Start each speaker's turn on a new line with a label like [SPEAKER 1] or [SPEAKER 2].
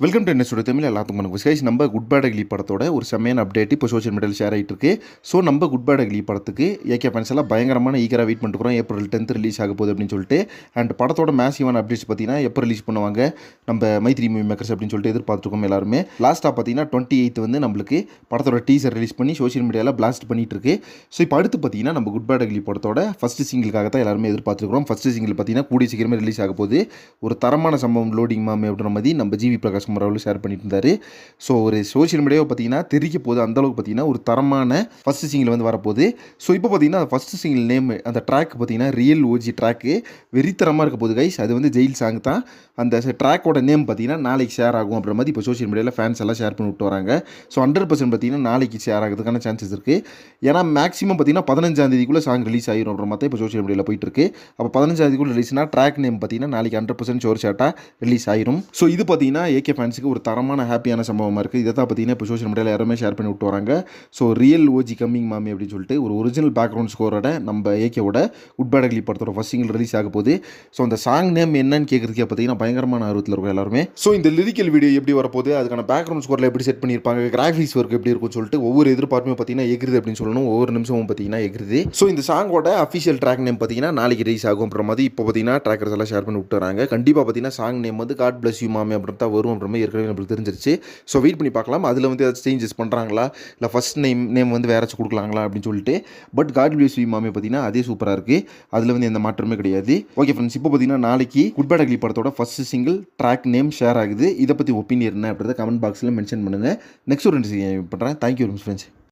[SPEAKER 1] Welcome to என்ன studio Tamil. எல்லாத்துக்கும் வணக்கம் கைஸ். நம்ம குட் பேட் அக்லி படத்தோட ஒரு செம்மையான அப்டேட் இப்போ சோஷியல் மீடியாவில் ஷேர் ஆகிட்டு இருக்கு. ஸோ நம்ம குட் பேட் அக்லி படத்துக்கு ஏகே ஃபேன்ஸ் எல்லாம் பயங்கரமான ஈகராக வெயிட் பண்ணிட்டுருக்கோம். ஏப்ரல் 10th ரிலீஸ் ஆக போகுது அப்படின்னு சொல்லிட்டு. அண்ட் படத்தோட மேசிவான அப்டேட்ஸ் பார்த்தீங்கன்னா எப்போ ரிலீஸ் பண்ணுவாங்க நம்ம மைத்ரி மூவி மேக்கர்ஸ் அப்படின்னு சொல்லிட்டு எதிர்பார்த்துருக்கோம் எல்லாருமே. லாஸ்ட்டாக பார்த்தீங்கன்னா 28th வந்து நம்மளுக்கு படத்தோட டீசர் ரிலீஸ் பண்ணி சோஷியல் மீடியாவில் பிளாஸ்ட் பண்ணிட்டு இருக்கு. ஸோ இப்போ அடுத்து பார்த்தீங்கன்னா நம்ம குட் பேட் அக்லி படத்தோட ஃபர்ஸ்ட் சிங்கிளுக்காக தான் எல்லாருமே எதிர்பார்த்துருக்கோம். ஃபர்ஸ்ட் சிங்கிள் பார்த்தீங்கன்னா கூடிய சீக்கிரமே ரிலீஸ் ஆக போகுது. ஒரு தரமான சம்பவம் லோடிங் மாமே அப்படின்ற மாதிரி நம்ம ஜிவி பிரகாஷ் குமார் அவர்கள் ஷேர் பண்ணிட்டு இருந்தார். ஸோ ஒரு சோஷியல் மீடியாவை பார்த்தீங்கன்னா தெரிக்க போது அந்தளவுக்கு பார்த்தீங்கன்னா ஒரு தரமான ஃபர்ஸ்ட் சிங்கிள் வந்து வரப்போகுது. ஸோ இப்போ பார்த்தீங்கன்னா ஃபர்ஸ்ட் சிங்கிள் நேம் அந்த ட்ராக் பார்த்தீங்கன்னா ரியல் ஓஜி ட்ராக்கு வெறித்தரமாக இருக்க போகுது கைஸ். அது வந்து ஜெயில் சாங் தான். அந்த ட்ராக்கோட நேம் பார்த்தீங்கன்னா நாளைக்கு ஷேர் ஆகும் அப்படின்ற மாதிரி இப்போ சோஷியல் மீடியாவில் ஃபேன்ஸ் எல்லாம் ஷேர் பண்ணி விட்டு வராங்க. ஸோ 100% பார்த்தீங்கன்னா நாளைக்கு ஷேர் ஆகிறதுக்கான சான்சஸ் இருக்குது. ஏன்னா மேக்ஸிமம் பார்த்தீங்கன்னா 15ஆம் தேதிக்குள்ளே சாங் ரிலீஸ் ஆகிரும் அப்படின்ற மாதிரி இப்போ சோஷியல் மீடியாவில் போயிட்டு இருக்கு. அப்போ 15ஆம் தேதிக்குள்ளே ரிலீஸ்னா ட்ராக் நேம் பார்த்தீங்கன்னா நாளைக்கு 100% ஷோர் ஷாட்டாக ரிலீஸ் ஆயிரும். ஸோ இது பார்த்தீங்கன்னா ஏகே ஃபேன்ஸுக்கு ஒரு தரமான ஹாப்பியான சம்பவமாக இருக்குது. இதை தான் பார்த்தீங்கன்னா இப்போ சோஷியல் மீடியாவில் யாருமே ஷேர் பண்ணி விட்டு வராங்க. ஸோ ரியல் ஓஜி கம்மிங் மாமி அப்படின்னு சொல்லிட்டு ஒரு ஒரிஜினல் பேக்ரவுண்ட் ஸ்கோரோட நம்ம ஏகேவோட குட் பேட் அக்லி படத்தோட ஃபர்ஸ்ட் சிங்கிள் ரிலீஸ் ஆக போகுது. ஸோ அந்த சாங் நேம் என்னன்னு கேட்குறதுக்கே பார்த்தீங்கன்னா பயங்கரமான ஆர்வத்தில் இருக்கும் எல்லாருமே. ஸோ இந்த லிரிக்கல் வீடியோ எப்படி வரப்போகுது, அதுக்கான பேக்ரவுண்ட் ஸ்கோரில் எப்படி செட் பண்ணியிருப்பாங்க, கிராஃபிக்ஸ் ஒர்க் எப்படி இருக்கும்னு சொல்லிட்டு ஒவ்வொரு எதிர்பார்ப்புமே பார்த்தீங்கன்னா எகிருது அப்படின்னு சொல்லணும். ஒவ்வொரு நிமிஷமும் பார்த்தீங்கன்னா எகிருது. ஸோ இந்த சாங்கோட அஃபிஷியல் ட்ராக் நேம் பார்த்தீங்கன்னா நாளைக்கு ரிலீஸ் ஆகும் அப்படின்ற மாதிரி இப்போ பார்த்தீங்கன்னா ட்ராக்கர்ஸ் எல்லாம் ஷேர் பண்ணி விட்டு வராங்க. கண்டிப்பாக பார்த்தீங்கன்னா சாங் நேம் வந்து காட் பிளஸ் யூ மாமே அப்படின்னு தான் வரும் அப்படின்ற மாதிரி ஏற்கனவே நம்மளுக்கு தெரிஞ்சிருச்சு. ஸோ வெயிட் பண்ணி பார்க்கலாம். அதில் வந்து ஏதாச்சும் சேஞ்சஸ் பண்ணுறாங்களா, இல்லை ஃபஸ்ட் நேம் வந்து வேறாச்சும் கொடுக்கலாங்களா அப்படின்னு சொல்லிட்டு. பட் காட் பிளஸ் யூ மாமே பார்த்தீங்கன்னா அதே சூப்பராக இருக்குது. அதில் வந்து எந்த மாற்றமே கிடையாது. ஓகே ஃப்ரெண்ட்ஸ், இப்போ பார்த்தீங்கன்னா நாளைக்கு குட் பேட் அக்லி படத்தோட first single track name share ஆகுது. இதை பற்றி ஒப்பீனியன் என்ன அப்படின்றத கமெண்ட் பாக்ஸில் மென்ஷன் பண்ணுங்கள். நெக்ஸ்ட் ஒரு பண்ணுறேன். Thank you friends.